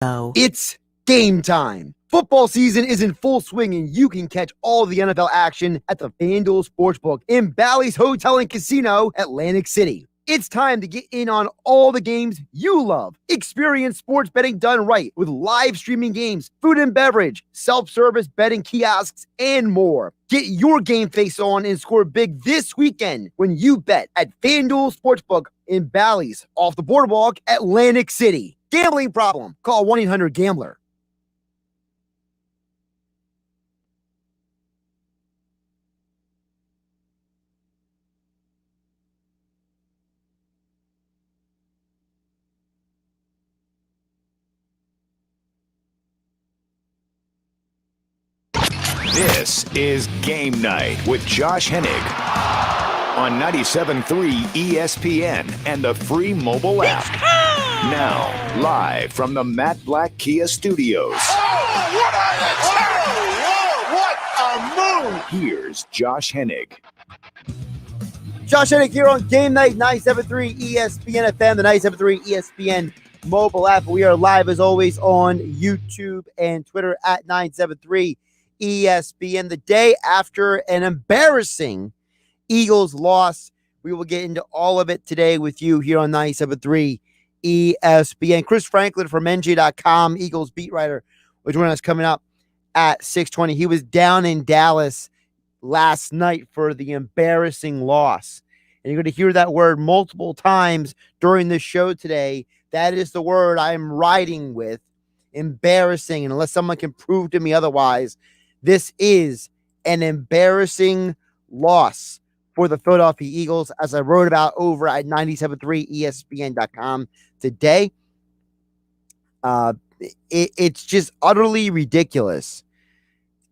No. It's game time. Football season is in full swing, and you can catch all the NFL action at the FanDuel Sportsbook in Bally's Hotel and Casino, Atlantic City. It's time to get in on all the games you love. Experience sports betting done right with live streaming games, food and beverage, self-service betting kiosks, and more. Get your game face on and score big this weekend when you bet at FanDuel Sportsbook in Bally's off the boardwalk, Atlantic City. Gambling problem? Call 1-800-GAMBLER. This is Game Night with Josh Hennig on 97.3 ESPN and the free mobile app. Now, live from the Matt Black Kia Studios. What a move! Here's Josh Hennig. Josh Hennig here on Game Night, 97.3 ESPN FM, the 97.3 ESPN mobile app. We are live as always on YouTube and Twitter at 973 ESPN. The day after an embarrassing Eagles loss. We will get into all of it today with you here on 97.3 ESPN. Chris Franklin from NJ.com, Eagles beat writer, will join us coming up at 6:20. He was down in Dallas last night for the embarrassing loss. And you're going to hear that word multiple times during this show today. That is the word I'm riding with, embarrassing. And unless someone can prove to me otherwise, this is an embarrassing loss for the Philadelphia Eagles, as I wrote about over at 973ESPN.com today. It's just utterly ridiculous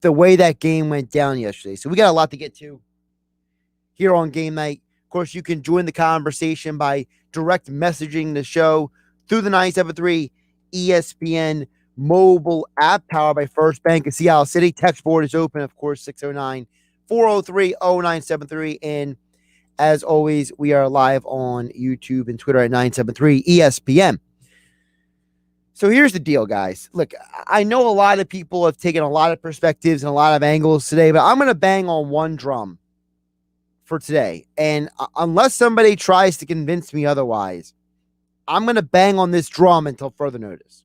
the way that game went down yesterday. So we got a lot to get to here on Game Night. Of course, you can join the conversation by direct messaging the show through the 973 ESPN mobile app, powered by First Bank of Seattle City. Text board is open, of course, 609-403-0973. And as always, we are live on YouTube and Twitter at 973 ESPN. So here's the deal, guys. Look, I know a lot of people have taken a lot of perspectives and a lot of angles today, but I'm going to bang on one drum for today. And unless somebody tries to convince me otherwise, I'm going to bang on this drum until further notice.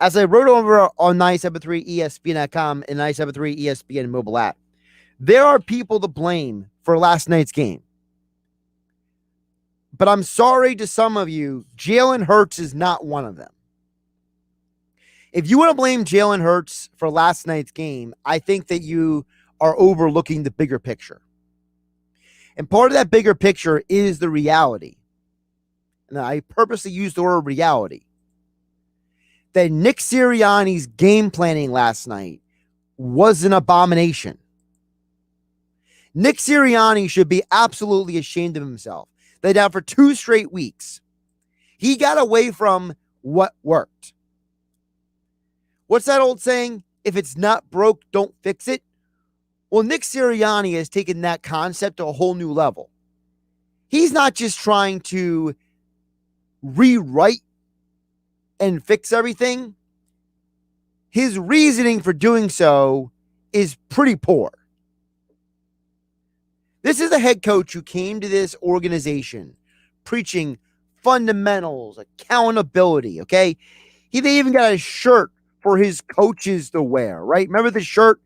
As I wrote over on 973ESPN.com and 973 ESPN mobile app, there are people to blame for last night's game. But I'm sorry to some of you, Jalen Hurts is not one of them. If you want to blame Jalen Hurts for last night's game, I think that you are overlooking the bigger picture. And part of that bigger picture is the reality. And I purposely used the word reality. That Nick Sirianni's game planning last night was an abomination. Nick Sirianni should be absolutely ashamed of himself. That now for 2 straight weeks, he got away from what worked. What's that old saying? If it's not broke, don't fix it. Well, Nick Sirianni has taken that concept to a whole new level. He's not just trying to rewrite and fix everything. His reasoning for doing so is pretty poor. This is a head coach who came to this organization preaching fundamentals, accountability, okay? They even got a shirt for his coaches to wear, right? Remember the shirt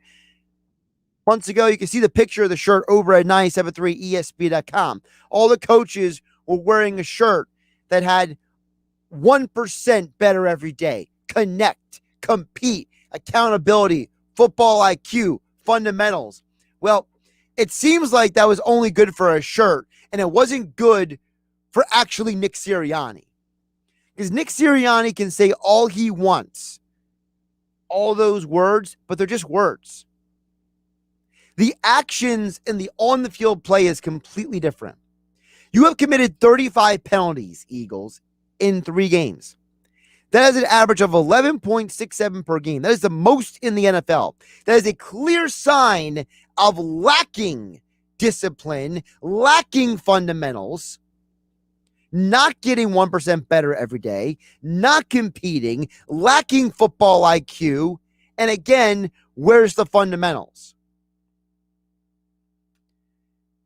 months ago? You can see the picture of the shirt over at 973ESPN.com. All the coaches were wearing a shirt that had 1% better every day. Connect, compete, accountability, football IQ, fundamentals. Well, it seems like that was only good for a shirt, and it wasn't good for actually Nick Sirianni. Because Nick Sirianni can say all he wants, all those words, but they're just words. The actions and the on-the-field play is completely different. You have committed 35 penalties, Eagles, in 3 games. That is an average of 11.67 per game. That is the most in the NFL. That is a clear sign of lacking discipline, lacking fundamentals. not getting 1% better every day, not competing, lacking football IQ. And again, where's the fundamentals?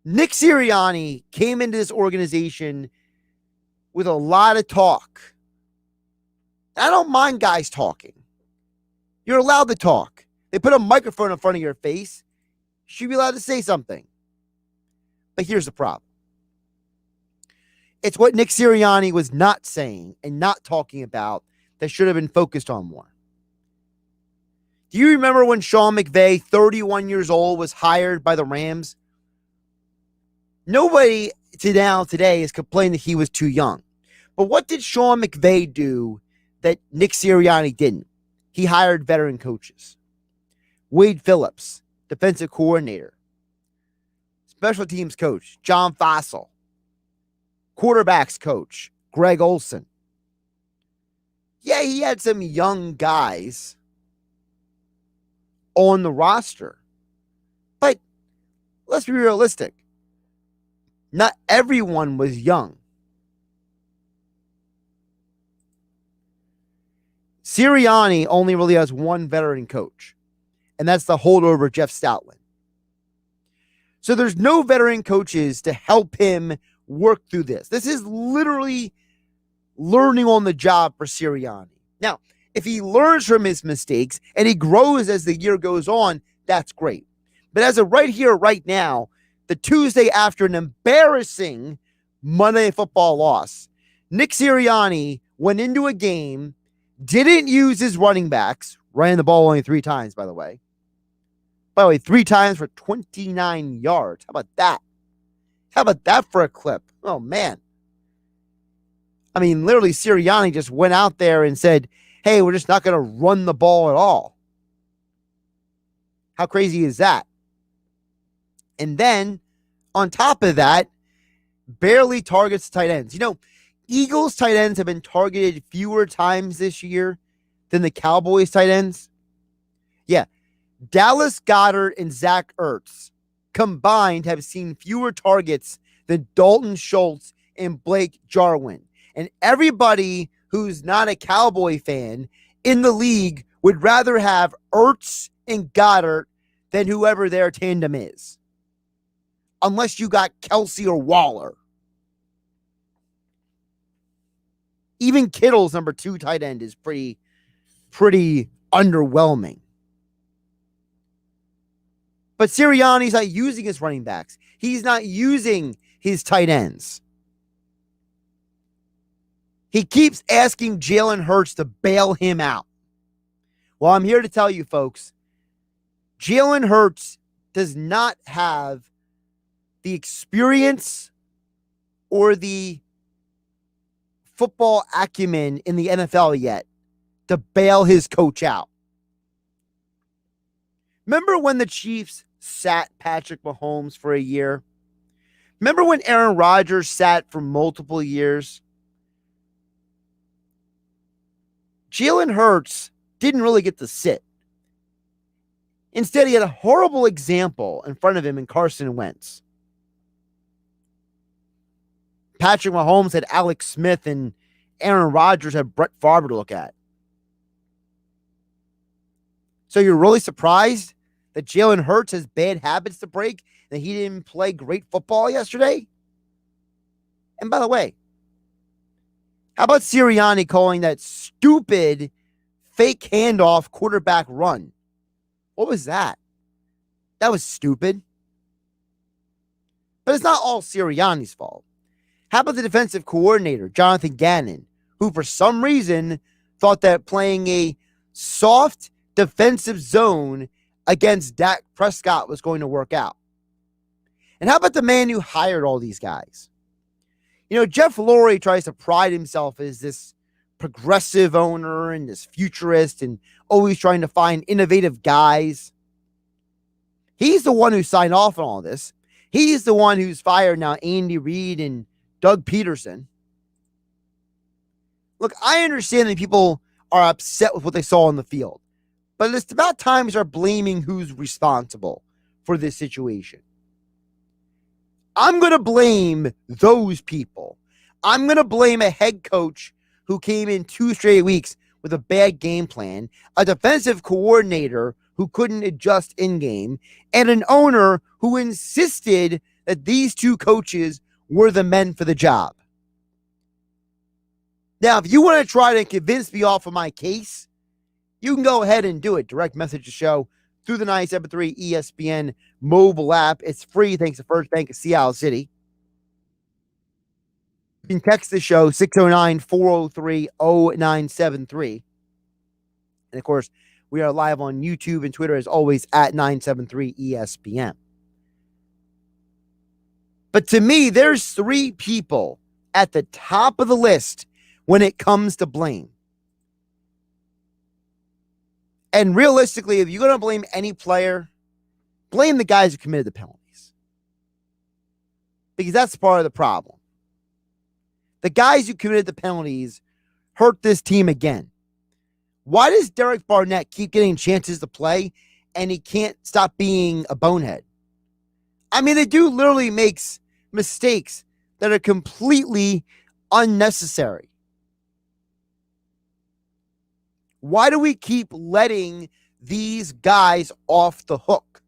Nick Sirianni came into this organization with a lot of talk. I don't mind guys talking. You're allowed to talk. They put a microphone in front of your face. You should be allowed to say something. But here's the problem. It's what Nick Sirianni was not saying and not talking about that should have been focused on more. Do you remember when Sean McVay, 31 years old, was hired by the Rams? Nobody today is complaining that he was too young. But what did Sean McVay do that Nick Sirianni didn't? He hired veteran coaches. Wade Phillips, defensive coordinator. Special teams coach, John Fassel. Quarterbacks coach, Greg Olson. Yeah, he had some young guys on the roster. But let's be realistic. Not everyone was young. Sirianni only really has one veteran coach, and that's the holdover Jeff Stoutland. So there's no veteran coaches to help him work through this. This is literally learning on the job for Sirianni. Now, if he learns from his mistakes and he grows as the year goes on, that's great. But as of right here, right now, the Tuesday after an embarrassing Monday Night Football loss, Nick Sirianni went into a game, didn't use his running backs, ran the ball only 3 times, by the way. By the way, 3 times for 29 yards. How about that? How about that for a clip? Oh, man. I mean, literally, Sirianni just went out there and said, hey, we're just not going to run the ball at all. How crazy is that? And then, on top of that, barely targets tight ends. You know, Eagles tight ends have been targeted fewer times this year than the Cowboys tight ends. Yeah, Dallas Goedert and Zach Ertz combined have seen fewer targets than Dalton Schultz and Blake Jarwin. And everybody who's not a Cowboy fan in the league would rather have Ertz and Goddard than whoever their tandem is. Unless you got Kelsey or Waller. Even Kittle's number 2 tight end is pretty underwhelming. But Sirianni's not using his running backs. He's not using his tight ends. He keeps asking Jalen Hurts to bail him out. Well, I'm here to tell you, folks, Jalen Hurts does not have the experience or the football acumen in the NFL yet to bail his coach out. Remember when the Chiefs sat Patrick Mahomes for a year? Remember when Aaron Rodgers sat for multiple years? Jalen Hurts didn't really get to sit. Instead, he had a horrible example in front of him in Carson Wentz. Patrick Mahomes had Alex Smith and Aaron Rodgers had Brett Favre to look at. So you're really surprised that Jalen Hurts has bad habits to break, that he didn't play great football yesterday? And by the way, how about Sirianni calling that stupid fake handoff quarterback run? What was that? That was stupid. But it's not all Sirianni's fault. How about the defensive coordinator, Jonathan Gannon, who for some reason thought that playing a soft defensive zone against Dak Prescott was going to work out? And how about the man who hired all these guys? You know, Jeff Lurie tries to pride himself as this progressive owner and this futurist and always trying to find innovative guys. He's the one who signed off on all this. He's the one who's fired now Andy Reid and Doug Peterson. Look, I understand that people are upset with what they saw on the field, but it's about time we start blaming who's responsible for this situation. I'm going to blame those people. I'm going to blame a head coach who came in 2 straight weeks with a bad game plan, a defensive coordinator who couldn't adjust in-game, and an owner who insisted that these 2 coaches were the men for the job. Now, if you want to try to convince me off of my case, you can go ahead and do it. Direct message the show through the 97.3 ESPN mobile app. It's free thanks to First Bank of Seattle City. You can text the show 609-403-0973. And, of course, we are live on YouTube and Twitter, as always, at 973 ESPN. But to me, there's 3 people at the top of the list when it comes to blame. And realistically, if you're going to blame any player, blame the guys who committed the penalties. Because that's part of the problem. The guys who committed the penalties hurt this team again. Why does Derek Barnett keep getting chances to play and he can't stop being a bonehead? I mean, the dude literally makes mistakes that are completely unnecessary. Why do we keep letting these guys off the hook?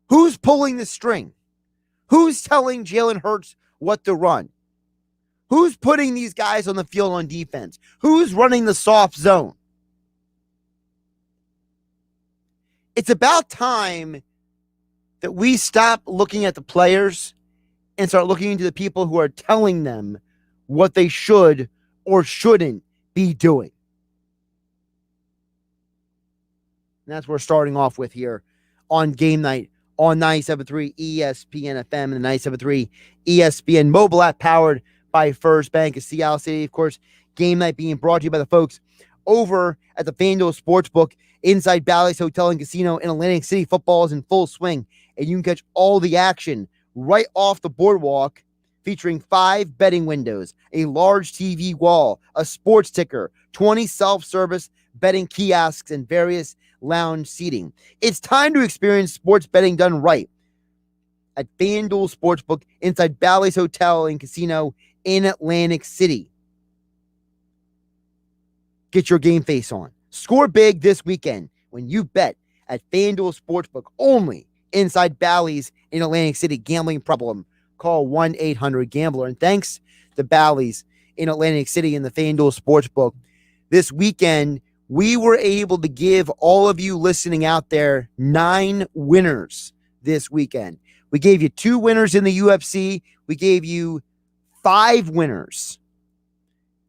Who's pulling the string? Who's telling Jalen Hurts what to run? Who's putting these guys on the field on defense? Who's running the soft zone? It's about time that we stop looking at the players and start looking into the people who are telling them what they should or shouldn't be doing. And that's what we're starting off with here on Game Night on 97.3 ESPN FM and the 97.3 ESPN mobile app, powered by First Bank of Seattle City. Of course, Game Night being brought to you by the folks over at the FanDuel Sportsbook inside Bally's Hotel and Casino in Atlantic City. Football is in full swing, and you can catch all the action right off the boardwalk, featuring 5 betting windows, a large TV wall, a sports ticker, 20 self-service betting kiosks, and various lounge seating. It's time to experience sports betting done right at FanDuel Sportsbook inside Bally's Hotel and Casino in Atlantic City. Get your game face on. Score big this weekend when you bet at FanDuel Sportsbook, only inside Bally's in Atlantic City. Gambling problem? Call 1-800-GAMBLER. And thanks to Bally's in Atlantic City and the FanDuel Sportsbook, this weekend we were able to give all of you listening out there 9 winners this weekend. We gave you 2 winners in the UFC. We gave you 5 winners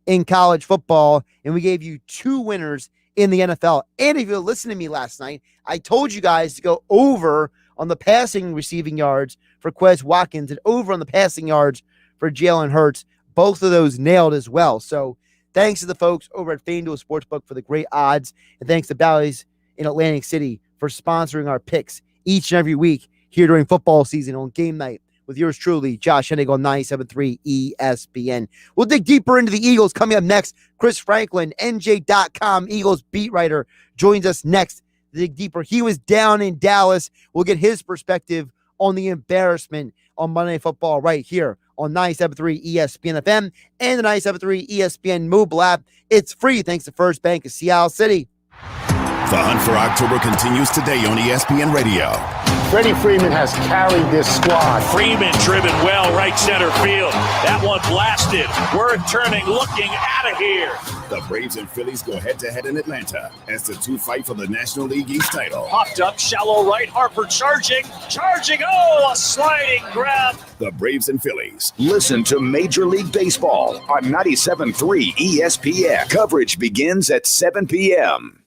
in college football, and we gave you 2 winners in the NFL. And if you listened to me last night, I told you guys to go over on the passing receiving yards for Quez Watkins and over on the passing yards for Jalen Hurts. Both of those nailed as well. So thanks to the folks over at FanDuel Sportsbook for the great odds, and thanks to Bally's in Atlantic City for sponsoring our picks each and every week here during football season on Game Night with yours truly, Josh Hennig on 97.3 ESPN. We'll dig deeper into the Eagles coming up next. Chris Franklin, NJ.com Eagles beat writer, joins us next to dig deeper. He was down in Dallas. We'll get his perspective on the embarrassment on Monday Night Football right here on 97.3 ESPN FM and the 97.3 ESPN mobile app. It's free thanks to First Bank of Seattle City. The hunt for October continues today on ESPN Radio. Freddie Freeman has carried this squad. Freeman driven well right center field. That one blasted. Word turning, looking out of here. The Braves and Phillies go head-to-head in Atlanta as the 2 fight for the National League East title. Popped up, shallow right. Harper charging. Oh, a sliding grab. The Braves and Phillies. Listen to Major League Baseball on 97.3 ESPN. Coverage begins at 7 p.m.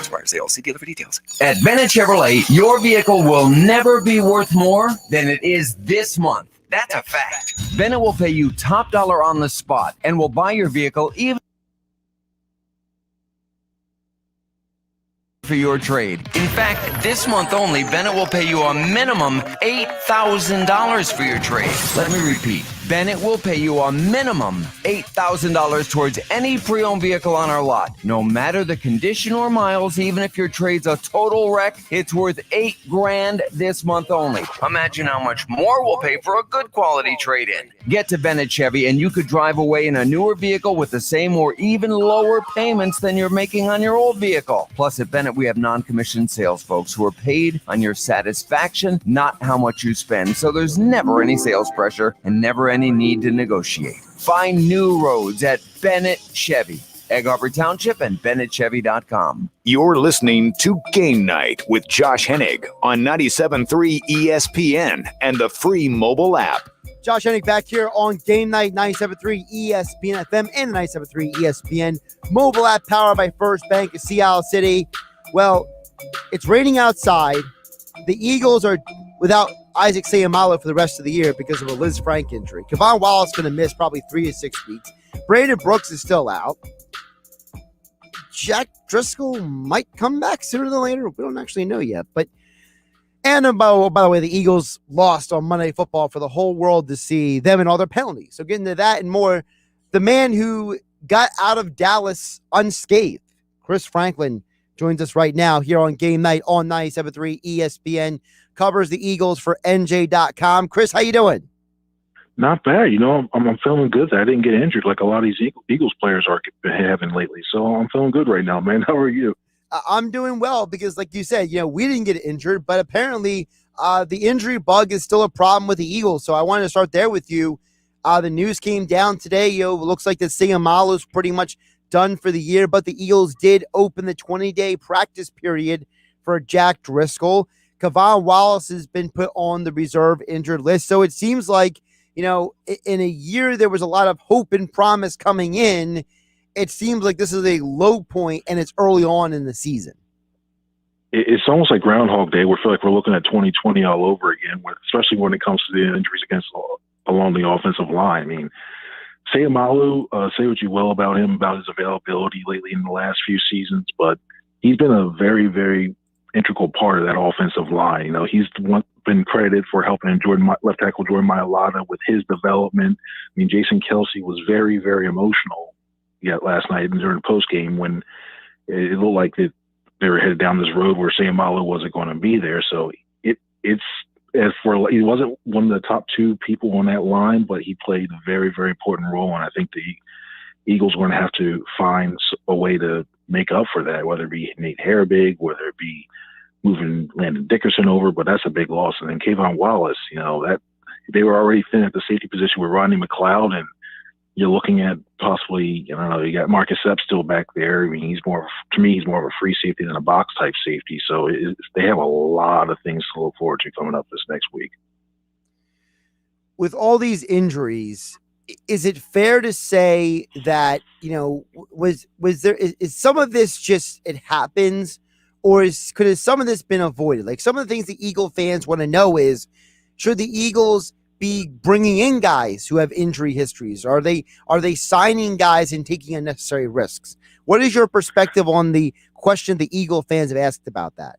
requires sales. See dealer for details. At Bennett Chevrolet, your vehicle will never be worth more than it is this month. That's a fact. Bennett will pay you top dollar on the spot and will buy your vehicle even for your trade. In fact, this month only, Bennett will pay you a minimum $8,000 for your trade. Let me repeat. Bennett will pay you a minimum $8,000 towards any pre-owned vehicle on our lot. No matter the condition or miles, even if your trade's a total wreck, it's worth $8,000 this month only. Imagine how much more we'll pay for a good quality trade-in. Get to Bennett Chevy and you could drive away in a newer vehicle with the same or even lower payments than you're making on your old vehicle. Plus, at Bennett, we have non-commissioned sales folks who are paid on your satisfaction, not how much you spend. So there's never any sales pressure and never any need to negotiate. Find new roads at Bennett Chevy, Egg Harbor Township, and BennettChevy.com. You're listening to Game Night with Josh Hennig on 97.3 ESPN and the free mobile app. Josh Hennig back here on Game Night, 97.3 ESPN FM and 97.3 ESPN mobile app powered by First Bank of Seattle City. Well, it's raining outside. The Eagles are without Isaac Seumalo for the rest of the year because of a Liz Frank injury. Kevon Wallace is going to miss probably 3 to 6 weeks. Brandon Brooks is still out. Jack Driscoll might come back sooner than later. We don't actually know yet. And by the way, the Eagles lost on Monday Night Football for the whole world to see, them and all their penalties. So getting to that and more, the man who got out of Dallas unscathed, Chris Franklin, joins us right now here on Game Night on 97.3 ESPN. Covers the Eagles for NJ.com. Chris, how you doing? Not bad. I'm feeling good that I didn't get injured like a lot of these Eagles players are having lately. So I'm feeling good right now, man. How are you? I'm doing well because, like you said, we didn't get injured, but apparently the injury bug is still a problem with the Eagles. So I wanted to start there with you. The news came down today. It looks like the Seumalo is pretty much done for the year, but the Eagles did open the 20-day practice period for Jack Driscoll. Kevon Wallace has been put on the reserve injured list. So it seems like, in a year there was a lot of hope and promise coming in. It seems like this is a low point and it's early on in the season. It's almost like Groundhog Day. We feel like we're looking at 2020 all over again, especially when it comes to the injuries along the offensive line. I mean, Seumalo, say what you will about him, about his availability lately in the last few seasons, but he's been a very, very integral part of that offensive line. He's been credited for helping left tackle Jordan Mailata with his development. I mean, Jason Kelsey was very, very emotional last night during the post game when it looked like they were headed down this road where Seumalo wasn't going to be there. So he wasn't one of the top 2 people on that line, but he played a very, very important role. And I think the Eagles are going to have to find a way to make up for that, whether it be Nate Herbig, whether it be moving Landon Dickerson over, but that's a big loss. And then Kevon Wallace, that they were already thin at the safety position with Rodney McLeod, and you're looking at possibly, you got Marcus Epps still back there. I mean, he's more of a free safety than a box type safety. So they have a lot of things to look forward to coming up this next week. With all these injuries, is it fair to say that, was there, is some of this just, it happens, or could some of this been avoided? Like, some of the things the Eagle fans want to know is, should the Eagles be bringing in guys who have injury histories? Are they signing guys and taking unnecessary risks? What is your perspective on the question the Eagle fans have asked about that?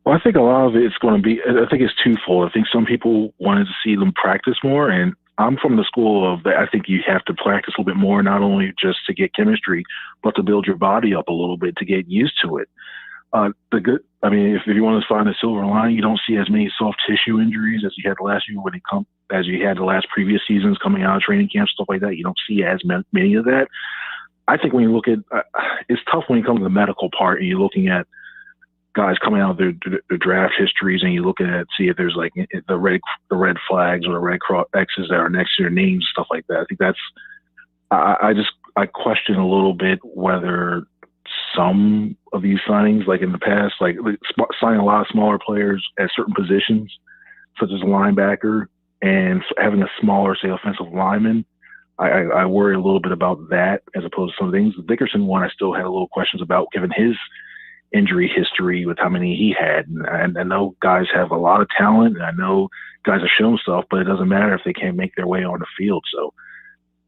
Well, I think a lot of it's going to be, I think it's twofold. I think some people wanted to see them practice more, and I'm from the school of that. I think you have to practice a little bit more, not only just to get chemistry, but to build your body up a little bit to get used to it. If you want to find a silver lining, you don't see as many soft tissue injuries as you had last year as you had the last previous seasons coming out of training camp, stuff like that. You don't see as many of that. I think when you look at, it's tough when you come to the medical part and you're looking at guys coming out of their draft histories and you look at see if there's like the red flags or the red cross X's that are next to their names, stuff like that. I think that's, I question a little bit whether some of these signings, like in the past, like signing a lot of smaller players at certain positions, such as a linebacker, and having a smaller, say, offensive lineman, I worry a little bit about that as opposed to some things. The Dickerson one, I still had a little questions about, given his injury history with how many he had. And I know guys have a lot of talent, and I know guys have shown stuff, but it doesn't matter if they can't make their way on the field. So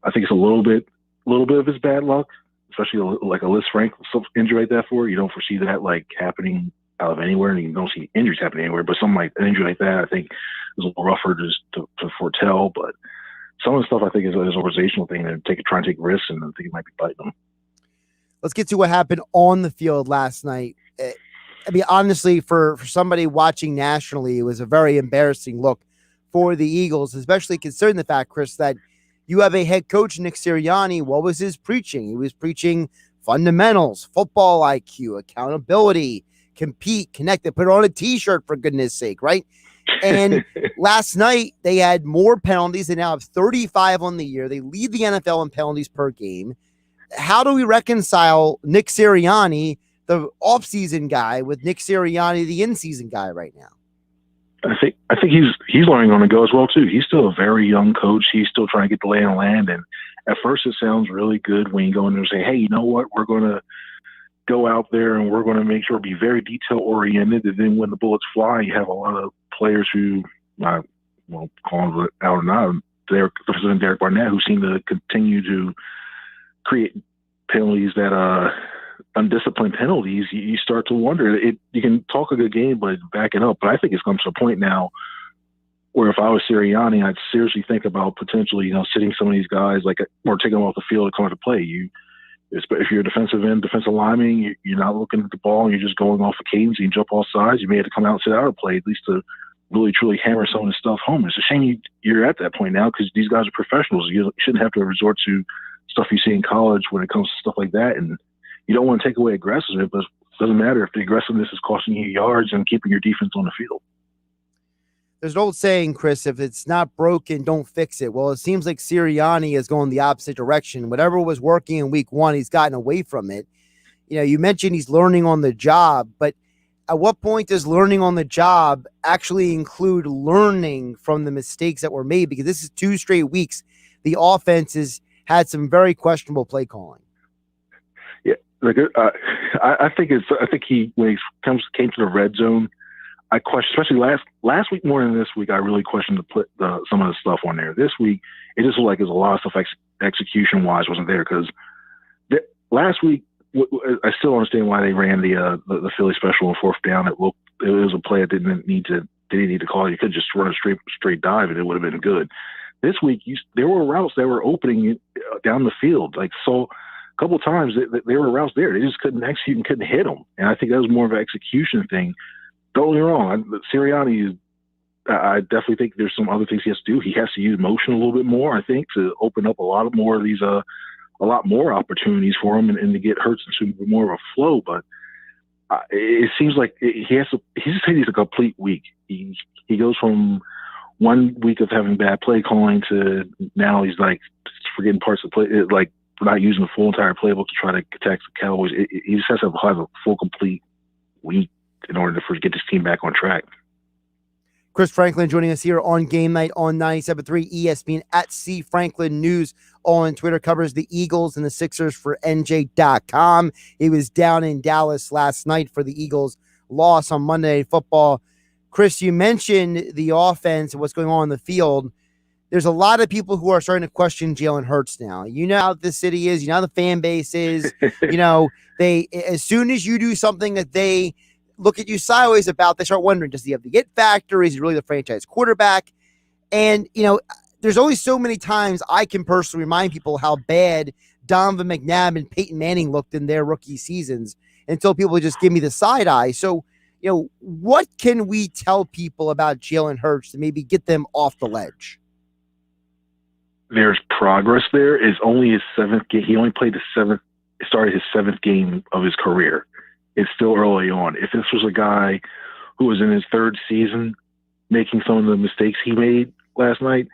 I think it's a little bit of his bad luck, especially like a Liz Frank injury like that for. You don't foresee that like happening out of anywhere, and you don't see injuries happening anywhere. But something like an injury like that, I think is a little rougher to foretell. But some of the stuff I think is an organizational thing, and try and take risks, and I think it might be biting them. Let's get to what happened on the field last night. I mean, honestly, for somebody watching nationally, it was a very embarrassing look for the Eagles, especially considering the fact, Chris, that you have a head coach, Nick Sirianni. What was his preaching? He was preaching fundamentals, football IQ, accountability, compete, connect. They put on a T-shirt, for goodness sake, right? And last night, they had more penalties. They now have 35 on the year. They lead the NFL in penalties per game. How do we reconcile Nick Sirianni, the offseason guy, with Nick Sirianni, the in-season guy right now? I think he's learning on the go as well too. He's still a very young coach. He's still trying to get the lay of the land. And at first, it sounds really good when you go in there and say, "Hey, you know what? We're going to go out there and we're going to make sure be very detail oriented." And then when the bullets fly, you have a lot of players who, call it out or not, Derek Barnett, who seem to continue to create penalties that undisciplined penalties. You start to wonder. You can talk a good game, but back it up. But I think it's come to a point now where if I was Sirianni, I'd seriously think about potentially, sitting some of these guys or taking them off the field and coming to play. If you're a defensive lineman, you're not looking at the ball and you're just going off a cadence. You jump all sides. You may have to come out and sit out or play at least to really truly hammer some of this stuff home. It's a shame you're at that point now because these guys are professionals. You shouldn't have to resort to stuff you see in college when it comes to stuff like that. And you don't want to take away aggressiveness, but it doesn't matter if the aggressiveness is costing you yards and keeping your defense on the field. There's an old saying, Chris, if it's not broken, don't fix it. Well, it seems like Sirianni is going the opposite direction. Whatever was working in week one, he's gotten away from it. You mentioned he's learning on the job, but at what point does learning on the job actually include learning from the mistakes that were made? Because this is 2 straight weeks. The offense has had some very questionable play calling. Yeah, I think he when he came to the red zone, I question, especially last week more than this week. I really questioned some of the stuff on there. This week, it just looked like there's a lot of stuff execution wise wasn't there because last week I still understand why they ran the Philly special on 4th down. It was a play that didn't need to call. You could just run a straight dive and it would have been good. This week, there were routes that were opening down the field. So a couple of times there were routes there. They just couldn't execute and couldn't hit them. And I think that was more of an execution thing. Don't get me wrong. Sirianni, I definitely think there's some other things he has to do. He has to use motion a little bit more, I think, to open up a lot more of these, a lot more opportunities for him and to get Hurts into more of a flow. But it seems like he's a complete week. He goes from 1 week of having bad play calling to now he's forgetting parts of the play, not using the full entire playbook to try to attack the Cowboys. He just has to have a full complete week in order to get this team back on track. Chris Franklin joining us here on Game Night on 97.3 ESPN at C Franklin News on Twitter, covers the Eagles and the Sixers for NJ.com. He was down in Dallas last night for the Eagles' loss on Monday Night Football. Chris, you mentioned the offense and what's going on the field. There's a lot of people who are starting to question Jalen Hurts now. You know how the city is. You know how the fan base is. They as soon as you do something that they look at you sideways about, they start wondering, does he have the it factor? Is he really the franchise quarterback? And, there's only so many times I can personally remind people how bad Donovan McNabb and Peyton Manning looked in their rookie seasons until people just give me the side eye. So, what can we tell people about Jalen Hurts to maybe get them off the ledge? There's progress there. It's only his 7th game. He only played started his 7th game of his career. It's still early on. If this was a guy who was in his 3rd season making some of the mistakes he made last night,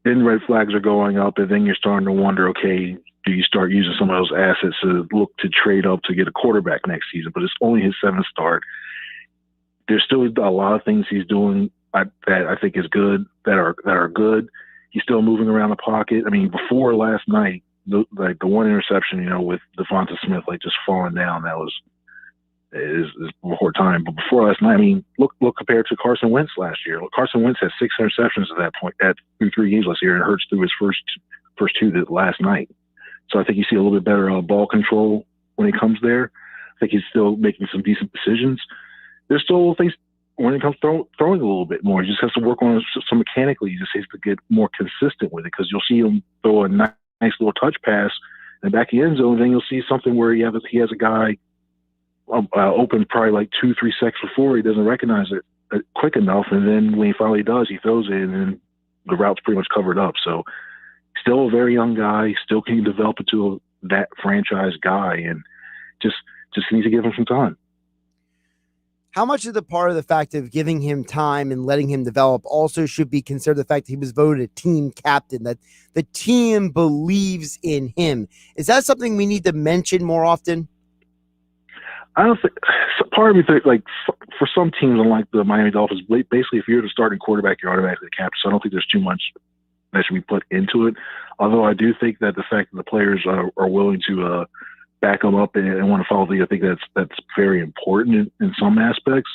then red flags are going up, and then you're starting to wonder, okay, do you start using some of those assets to look to trade up to get a quarterback next season? But it's only his 7th start. There's still a lot of things he's doing that I think is good, that are good. He's still moving around the pocket. I mean, before last night, the one interception, with Devonta Smith just falling down, is before time. But before last night, I mean, look compared to Carson Wentz last year. Carson Wentz had 6 interceptions at that point through 3 games last year, and Hurts threw his first 2 last night. So I think you see a little bit better ball control when it comes there. I think he's still making some decent decisions. There's still things when it comes to throwing a little bit more. He just has to work on some mechanically. He just has to get more consistent with it, because you'll see him throw a nice little touch pass in the back of the end zone, and then you'll see something where he has a guy open probably like 2-3 seconds before. He doesn't recognize it quick enough, and then when he finally does, he throws it, and then the route's pretty much covered up. So still a very young guy, still can develop into that franchise guy, and just needs to give him some time. How much of the part of the fact of giving him time and letting him develop also should be considered the fact that he was voted a team captain, that the team believes in him? Is that something we need to mention more often? I don't think – part of me thinks, like, for some teams, unlike the Miami Dolphins, basically if you're the starting quarterback, you're automatically the captain. So I don't think there's too much that should be put into it. Although I do think that the fact that the players are willing to back them up and want to follow the – I think that's very important in some aspects.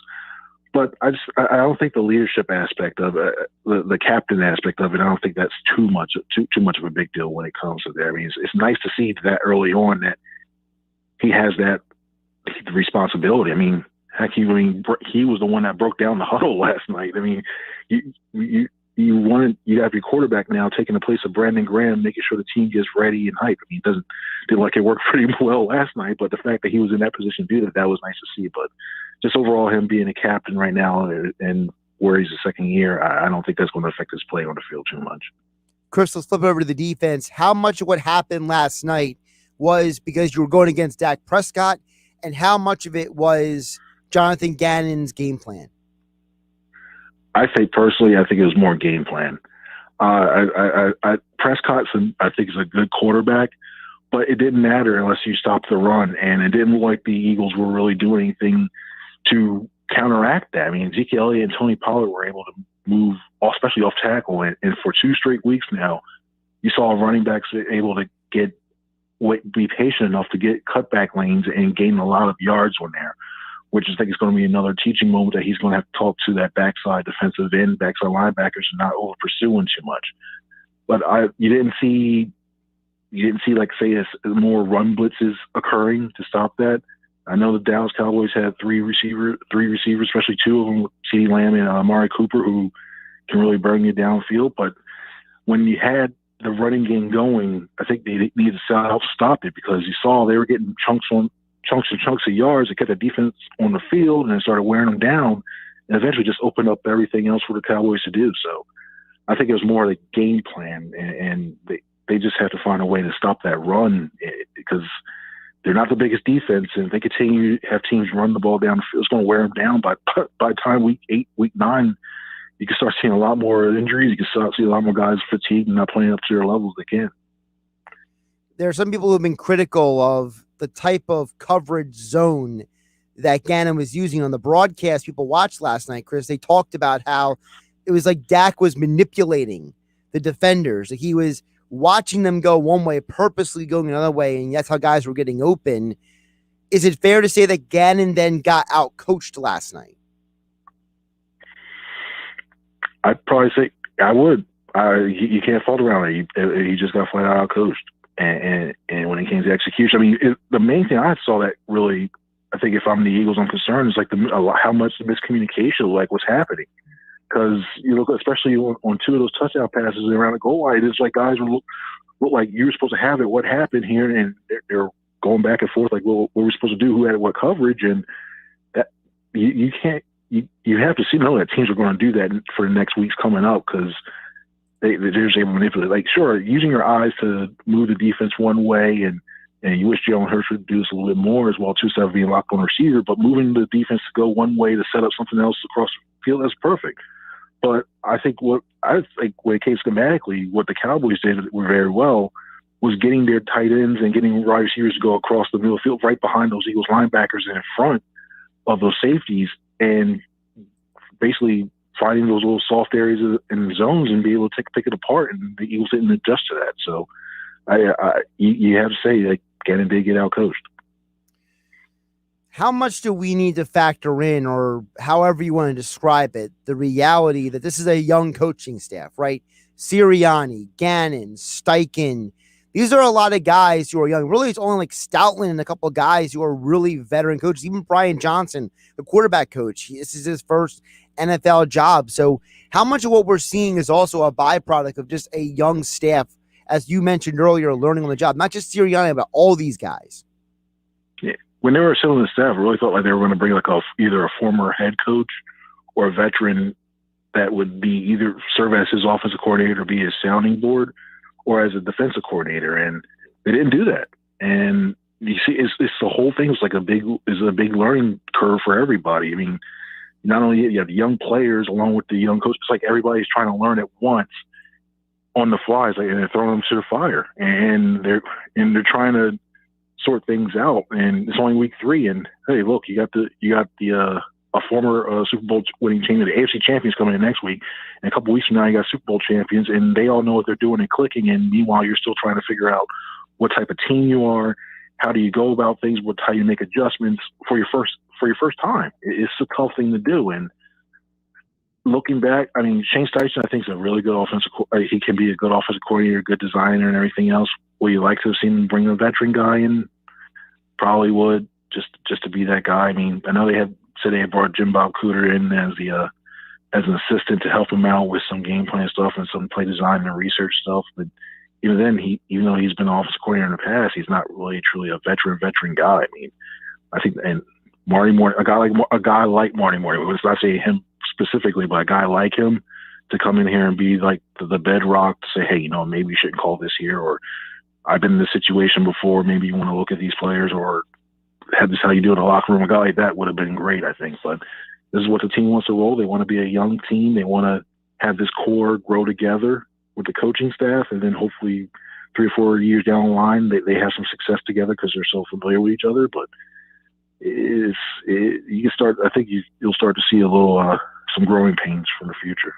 But I don't think the leadership aspect of it, the captain aspect of it, I don't think that's too much of a big deal when it comes to that. I mean, it's nice to see that early on that he has that – the responsibility. I mean, heck, he was the one that broke down the huddle last night. I mean, you have your quarterback now taking the place of Brandon Graham, making sure the team gets ready and hype. I mean, didn't like it worked pretty well last night, but the fact that he was in that position to do that was nice to see. But just overall, him being a captain right now and where he's a second year, I don't think that's going to affect his play on the field too much. Chris, let's flip over to the defense. How much of what happened last night was because you were going against Dak Prescott, and how much of it was Jonathan Gannon's game plan? I think personally, I think it was more game plan. Prescott, I think, is a good quarterback, but it didn't matter unless you stopped the run, and it didn't look like the Eagles were really doing anything to counteract that. I mean, Ezekiel Elliott and Tony Pollard were able to move, especially off tackle, and for 2 straight weeks now, you saw running backs able to be patient enough to get cutback lanes and gain a lot of yards on there, which I think is going to be another teaching moment that he's going to have to talk to that backside defensive end, backside linebackers, and not over pursuing too much. But you didn't see like, say, more run blitzes occurring to stop that. I know the Dallas Cowboys had 3 receivers, especially 2 of them, CeeDee Lamb and Amari Cooper, who can really burn you downfield. But when you had the running game going, I think they needed to help stop it, because you saw they were getting chunks and chunks of yards. They kept the defense on the field and it started wearing them down, and eventually just opened up everything else for the Cowboys to do. So I think it was more of a game plan, and they just have to find a way to stop that run, because they're not the biggest defense, and if they continue to have teams run the ball down the field, it's going to wear them down. By the time week 8, week 9, you can start seeing a lot more injuries. You can start seeing a lot more guys fatigued and not playing up to their levels they can. There are some people who have been critical of the type of coverage zone that Gannon was using on the broadcast. People watched last night, Chris. They talked about how it was like Dak was manipulating the defenders. Like he was watching them go one way, purposely going another way, and that's how guys were getting open. Is it fair to say that Gannon then got out-coached last night? I'd probably say I would. You can't fault around it. He just got flat out coached, and when it came to execution, I mean, the main thing I saw that really, I think if I'm the Eagles, I'm concerned is like how much the miscommunication, like what's happening, because you look, especially on 2 of those touchdown passes around the goal line, it's like guys look like you were supposed to have it. What happened here? And they're going back and forth like, well, what were we supposed to do? Who had what coverage? And that you can't. You have to know that teams are going to do that for the next weeks coming up, because they're just able to manipulate. Like, sure, using your eyes to move the defense one way, and you wish Jalen Hurts would do this a little bit more as well, too, instead of being locked on receiver, but moving the defense to go one way to set up something else across the field, that's perfect. But I think when it came schematically, what the Cowboys did very well was getting their tight ends and getting wide receivers to go across the middle of the field right behind those Eagles linebackers and in front of those safeties, and basically finding those little soft areas in the zones and be able to pick it apart, and the Eagles didn't adjust to that. So you have to say that Gannon did get out coached. how much do we need to factor in, or however you want to describe it, the reality that this is a young coaching staff, right? Sirianni, Gannon, Steichen. These are a lot of guys who are young. Really, it's only like Stoutland and a couple of guys who are really veteran coaches. Even Brian Johnson, the quarterback coach, this is his first NFL job. So how much of what we're seeing is also a byproduct of just a young staff, as you mentioned earlier, learning on the job, not just Sirianni, but all these guys. Yeah. When they were selling the staff, I really felt like they were going to bring like either a former head coach or a veteran that would be either serve as his offensive coordinator or be his sounding board or as a defensive coordinator. And they didn't do that. And you see, it's the whole thing is like a big learning curve for everybody. I mean, not only you have the young players along with the young coaches, it's like everybody's trying to learn at once on the fly. It's like, and they're throwing them to the fire, and they're trying to sort things out. And it's only week 3, and hey, look, you got a former Super Bowl winning team, the AFC champions, coming in next week, and a couple weeks from now you got Super Bowl champions, and they all know what they're doing and clicking. And meanwhile, you're still trying to figure out what type of team you are, how do you go about things, how you make adjustments for your first time. It's a tough thing to do. And looking back, I mean, Shane Steichen, I think, is a really good he can be a good offensive coordinator, good designer, and everything else. Would you like to have seen him bring a veteran guy in? Probably would, just to be that guy. I mean, I know they had brought Jim Bob Cooter in as an assistant to help him out with some game plan stuff and some play design and research stuff. But even then, even though he's been offensive coordinator in the past, he's not really truly a veteran guy. I mean, I think, and Marty Morton, a guy like Marty Morton, let's not say him specifically, but a guy like him to come in here and be like the bedrock to say, hey, maybe we shouldn't call this here, or I've been in this situation before. Maybe you want to look at these players, or have this how you do in the locker room. A guy like that would have been great, I think. But this is what the team wants to roll. They want to be a young team. They want to have this core grow together with the coaching staff, and then hopefully 3 or 4 years down the line, they have some success together because they're so familiar with each other. But you can start. I think you'll start to see a little some growing pains from the future.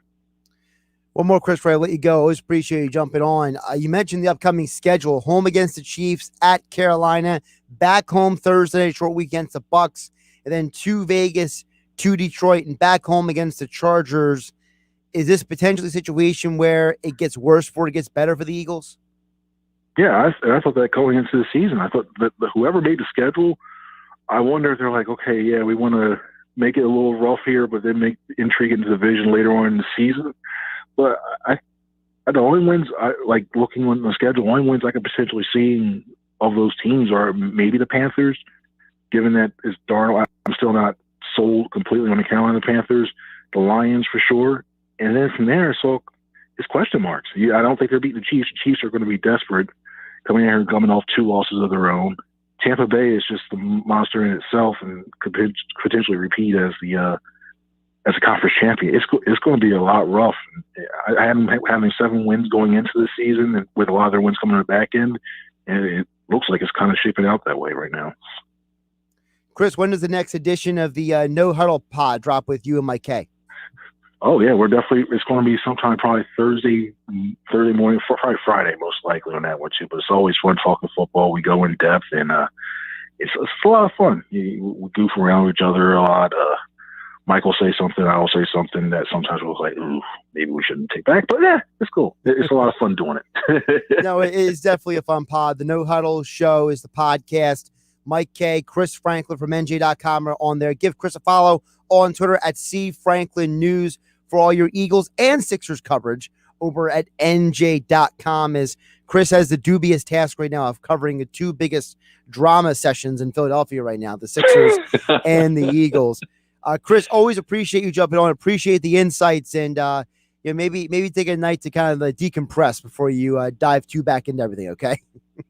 One more, Chris, before I let you go. Always appreciate you jumping on. You mentioned the upcoming schedule: home against the Chiefs, at Carolina, back home Thursday, short week against the Bucs, and then to Vegas, to Detroit, and back home against the Chargers. Is this potentially a situation where it gets worse before it gets better for the Eagles? Yeah, I thought that going into the season. I thought that whoever made the schedule, I wonder if they're like, okay, yeah, we want to make it a little rough here, but then make intrigue into the division later on in the season. But the only wins I like looking on the schedule, only wins I could potentially see of those teams are maybe the Panthers, given that it's Darnold. I'm still not sold completely on the Carolina Panthers, the Lions for sure. And then from there, so it's question marks. I don't think they're beating the Chiefs. The Chiefs are going to be desperate coming in here and coming off 2 losses of their own. Tampa Bay is just the monster in itself and could potentially repeat as a conference champion. It's going to be a lot rough. I have them having 7 wins going into the season, and with a lot of their wins coming on the back end, and it looks like it's kind of shaping out that way right now. Chris, when does the next edition of the No Huddle Pod drop with you and Mike K? Oh yeah, it's going to be sometime probably Thursday morning, probably Friday most likely on that one too. But it's always fun talking football. We go in depth, and it's a lot of fun. We goof around with each other a lot. Mike will say something, I'll say something that sometimes we'll like, ooh, maybe we shouldn't take back. But yeah, it's cool. It's a lot of fun doing it. No, it is definitely a fun pod. The No Huddle Show is the podcast. Mike K, Chris Franklin from NJ.com are on there. Give Chris a follow on Twitter at @CFranklinNews for all your Eagles and Sixers coverage over at NJ.com, as Chris has the dubious task right now of covering the 2 biggest drama sessions in Philadelphia right now, the Sixers and the Eagles. Chris, always appreciate you jumping on. Appreciate the insights, and maybe take a night to kind of decompress before you dive back into everything. Okay.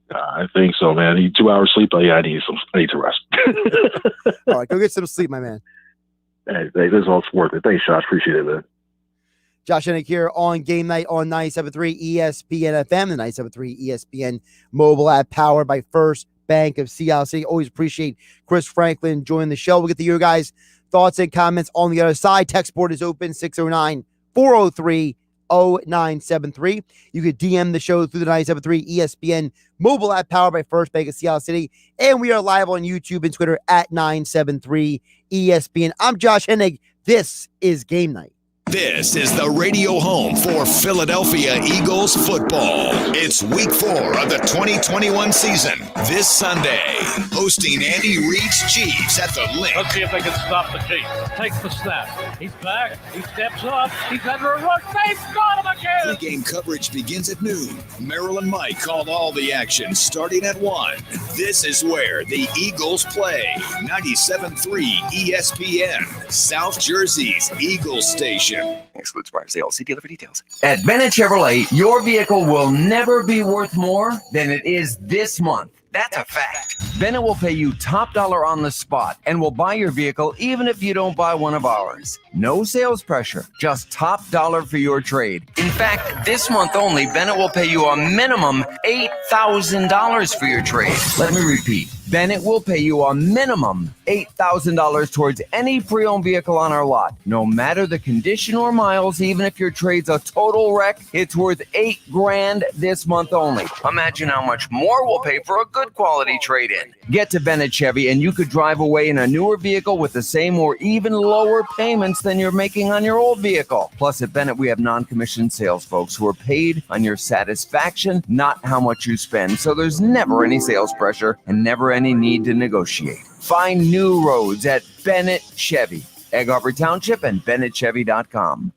I think so, man. I need 2 hours sleep. I need to rest. All right, go get some sleep, my man. Hey, this is all worth it. Thanks, Josh. Appreciate it, man. Josh Hennig here on Game Night on 97.3 ESPN FM, the 97.3 ESPN mobile app, powered by First Bank of Sea City. Always appreciate Chris Franklin joining the show. We'll get to your guys' thoughts and comments on the other side. Text board is open, 609-403-1112. 0973. You could DM the show through the 973 ESPN mobile app powered by First Bank of Seattle City. And we are live on YouTube and Twitter at 973 ESPN. I'm Josh Hennig. This is Game Night. This is the radio home for Philadelphia Eagles football. It's week 4 of the 2021 season. This Sunday, hosting Andy Reid's Chiefs at the Link. Let's see if they can stop the Chiefs. Takes the snap. He's back. He steps up. He's under a rush. They've got him again. Pre-game coverage begins at noon. Maryland Mike called all the action starting at 1. This is where the Eagles play. 97.3 ESPN, South Jersey's Eagles station. Excludes prior sales. See dealer for details. At Bennett Chevrolet, your vehicle will never be worth more than it is this month. That's a fact. Bennett will pay you top dollar on the spot and will buy your vehicle even if you don't buy one of ours. No sales pressure, just top dollar for your trade. In fact, this month only, Bennett will pay you a minimum $8,000 for your trade. Let me repeat. Bennett will pay you a minimum $8,000 towards any pre-owned vehicle on our lot. No matter the condition or miles, even if your trade's a total wreck, it's worth $8,000 this month only. Imagine how much more we'll pay for a good quality trade-in. Get to Bennett Chevy and you could drive away in a newer vehicle with the same or even lower payments than you're making on your old vehicle. Plus, at Bennett, we have non-commissioned sales folks who are paid on your satisfaction, not how much you spend. So there's never any sales pressure and never any need to negotiate. Find new roads at Bennett Chevy, Egg Harbor Township, and BennettChevy.com.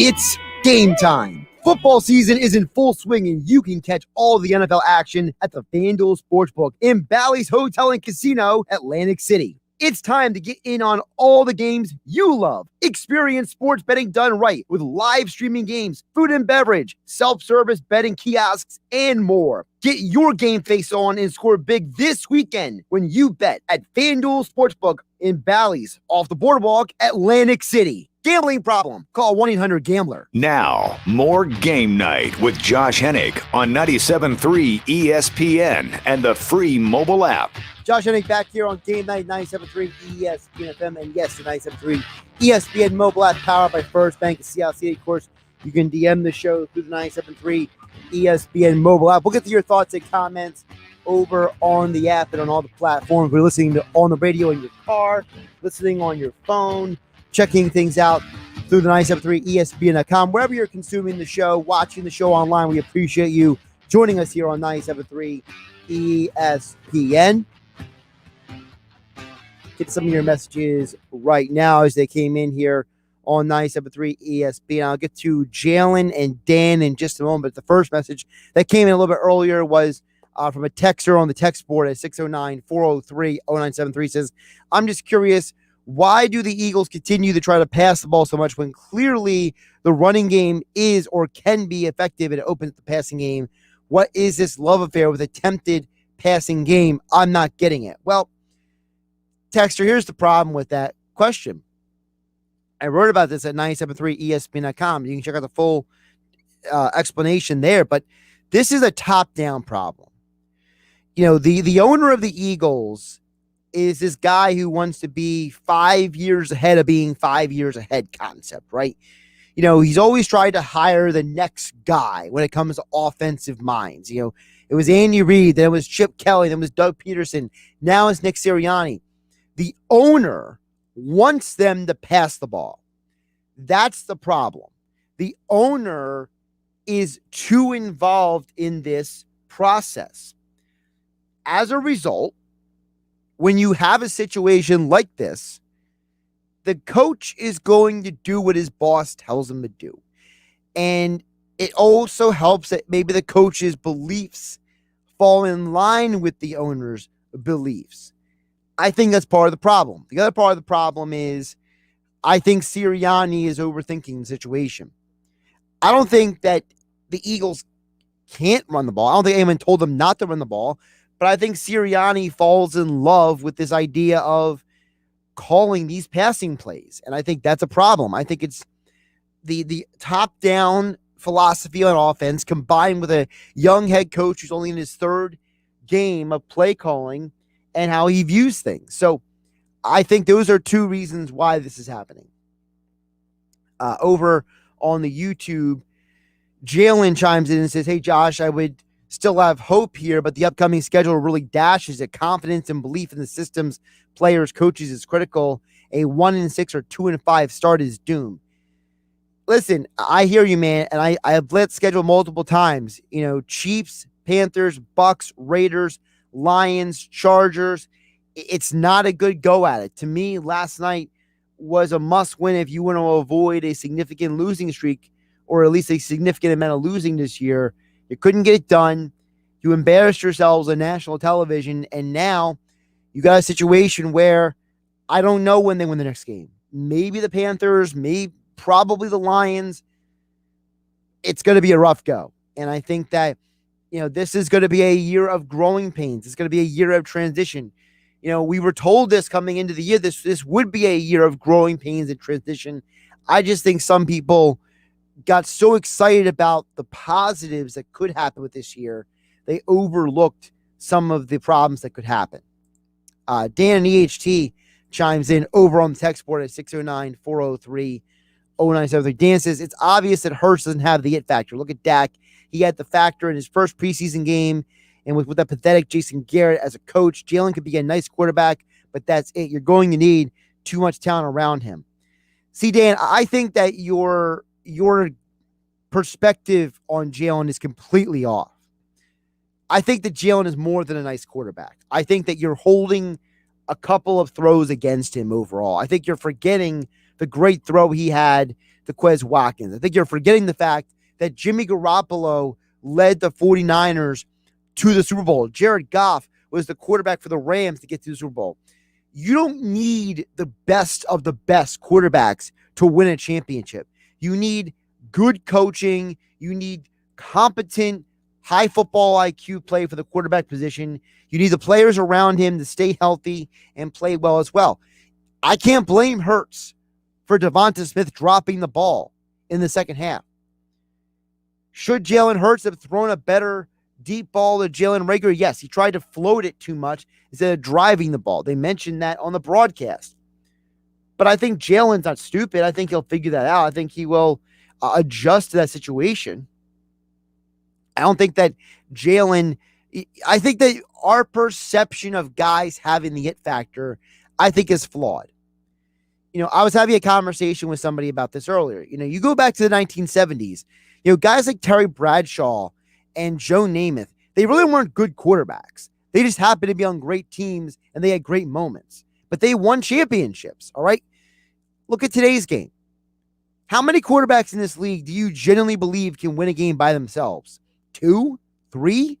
It's game time. Football season is in full swing, and you can catch all the NFL action at the FanDuel Sportsbook in Bally's Hotel and Casino, Atlantic City. It's time to get in on all the games you love. Experience sports betting done right with live streaming games, food and beverage, self-service betting kiosks, and more. Get your game face on and score big this weekend when you bet at FanDuel Sportsbook in Bally's off the boardwalk, Atlantic City. Gambling problem? Call 1-800-GAMBLER. Now, more Game Night with Josh Hennig on 97.3 ESPN and the free mobile app. Josh Hennig back here on Game Night 97.3 ESPN FM, and yes, the 97.3 ESPN mobile app powered by First Bank of Seattle City. Of course, you can DM the show through the 97.3 ESPN mobile app. We'll get to your thoughts and comments over on the app and on all the platforms. We're listening to on the radio in your car, listening on your phone, checking things out through the 97.3 ESPN.com. Wherever you're consuming the show, watching the show online, we appreciate you joining us here on 97.3 ESPN. Get some of your messages right now as they came in here on 97.3 ESPN. I'll get to Jalen and Dan in just a moment. But the first message that came in a little bit earlier was from a texter on the text board at 609-403-0973. Says, I'm just curious, why do the Eagles continue to try to pass the ball so much when clearly the running game is or can be effective and it opens the passing game? What is this love affair with attempted passing game? I'm not getting it. Well, texter, here's the problem with that question. I wrote about this at 97.3 ESPN.com. You can check out the full explanation there, but this is a top-down problem. You know, the owner of the Eagles is this guy who wants to be 5 years ahead of being 5 years ahead concept, right? You know, he's always tried to hire the next guy when it comes to offensive minds. You know, it was Andy Reid, then it was Chip Kelly, then it was Doug Peterson, now it's Nick Sirianni. The owner wants them to pass the ball. That's the problem. The owner is too involved in this process. As a result, when you have a situation like this, the coach is going to do what his boss tells him to do. And it also helps that maybe the coach's beliefs fall in line with the owner's beliefs. I think that's part of the problem. The other part of the problem is I think Sirianni is overthinking the situation. I don't think that the Eagles can't run the ball. I don't think anyone told them not to run the ball. But I think Sirianni falls in love with this idea of calling these passing plays. And I think that's a problem. I think it's the top-down philosophy on offense combined with a young head coach who's only in his third game of play calling and how he views things. So I think those are two reasons why this is happening. Over on the YouTube, Jalen chimes in and says, hey, Josh, I would still have hope here, but the upcoming schedule really dashes it. Confidence and belief in the systems, players, coaches is critical. A 1-6 or 2-5 start is doomed. Listen, I hear you, man, and I have blitzed schedule multiple times. You know, Chiefs, Panthers, Bucks, Raiders, Lions, Chargers. It's not a good go at it. To me, last night was a must win if you want to avoid a significant losing streak or at least a significant amount of losing this year. You couldn't get it done. You embarrassed yourselves on national television, and now you got a situation where I don't know when they win the next game. Maybe the Panthers, probably the Lions. It's going to be a rough go. And I think that, you know, this is going to be a year of growing pains. It's going to be a year of transition. You know, we were told this coming into the year, this would be a year of growing pains and transition. I just think some people got so excited about the positives that could happen with this year, they overlooked some of the problems that could happen. Dan and EHT chimes in over on the text board at 609-403-0973. Dan says, it's obvious that Hurts doesn't have the it factor. Look at Dak. He had the factor in his first preseason game, and with that pathetic Jason Garrett as a coach, Jalen could be a nice quarterback, but that's it. You're going to need too much talent around him. See, Dan, I think that your perspective on Jalen is completely off. I think that Jalen is more than a nice quarterback. I think that you're holding a couple of throws against him overall. I think you're forgetting the great throw he had to Quez Watkins. I think you're forgetting the fact that Jimmy Garoppolo led the 49ers to the Super Bowl. Jared Goff was the quarterback for the Rams to get to the Super Bowl. You don't need the best of the best quarterbacks to win a championship. You need good coaching. You need competent, high football IQ play for the quarterback position. You need the players around him to stay healthy and play well as well. I can't blame Hurts for Devonta Smith dropping the ball in the second half. Should Jalen Hurts have thrown a better deep ball to Jalen Reagor? Yes, he tried to float it too much instead of driving the ball. They mentioned that on the broadcast. But I think Jalen's not stupid. I think he'll figure that out. I think he will adjust to that situation. I don't think that Jalen, I think that our perception of guys having the it factor, I think is flawed. I was having a conversation with somebody about this earlier. You go back to the 1970s, guys like Terry Bradshaw and Joe Namath, they really weren't good quarterbacks. They just happened to be on great teams and they had great moments. But they won championships, all right? Look at today's game. How many quarterbacks in this league do you genuinely believe can win a game by themselves? 2? 3?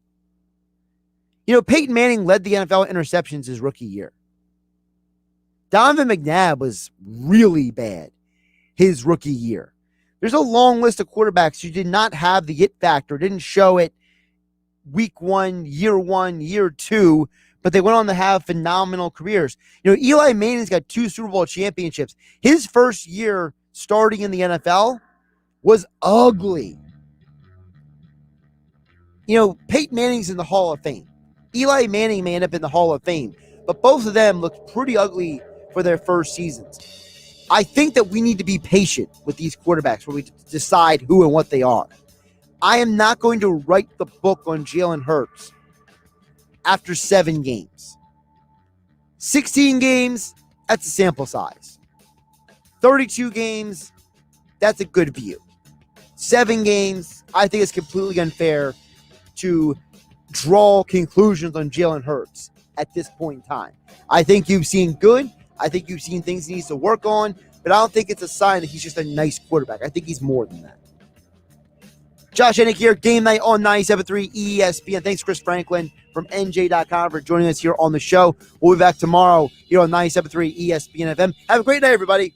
Peyton Manning led the NFL in interceptions his rookie year. Donovan McNabb was really bad his rookie year. There's a long list of quarterbacks who did not have the it factor, didn't show it week 1, year 2, but they went on to have phenomenal careers. Eli Manning's got 2 Super Bowl championships. His first year starting in the NFL was ugly. Peyton Manning's in the Hall of Fame. Eli Manning may end up in the Hall of Fame, but both of them looked pretty ugly for their first seasons. I think that we need to be patient with these quarterbacks when we decide who and what they are. I am not going to write the book on Jalen Hurts after 7 games. 16 games, that's a sample size. 32 games, that's a good view. 7 games, I think it's completely unfair to draw conclusions on Jalen Hurts at this point in time. I think you've seen good. I think you've seen things he needs to work on, but I don't think it's a sign that he's just a nice quarterback. I think he's more than that. Josh Hennig here, Game Night on 97.3 ESPN. Thanks, Chris Franklin from NJ.com for joining us here on the show. We'll be back tomorrow here on 97.3 ESPN FM. Have a great night, everybody.